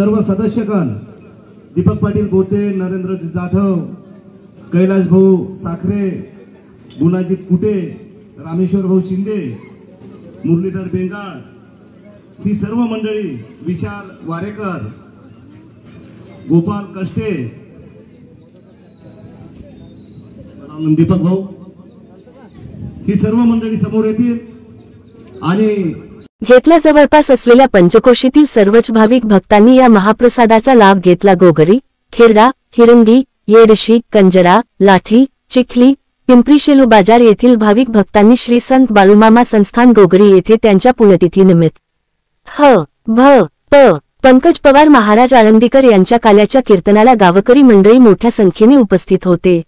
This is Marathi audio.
सर्व सदस्यगण दीपक पाटील गोते, नरेंद्र जाधव, कैलाश भाऊ साखरे, गुणाजी कुटे, रामेश्वर भाऊ शिंदे, मुरलीधर बेंगाळ, ही सर्व मंडळी, विशाल वारेकर, गोपाल कष्टे, दीपक भाऊ, ही सर्व मंडळी समोर येतील आणि घेतला। जवळपास असलेल्या पंचकोशीतील सर्वच भाविक भक्तांनी या महाप्रसादाचा लाभ घेतला। गोगरी, खेरडा, हिरंगी, येडशी, कंजरा, लाठी, चिखली, पिंपरी शेलू बाजार येथील भाविक भक्तांनी श्री संत बाळूमामा संस्थान गोगरी येथे त्यांच्या पुण्यतिथीनिमित्त पंकज पवार महाराज आळंदीकर यांच्या काल्याच्या कीर्तनाला गावकरी मंडळी मोठ्या संख्येने उपस्थित होते।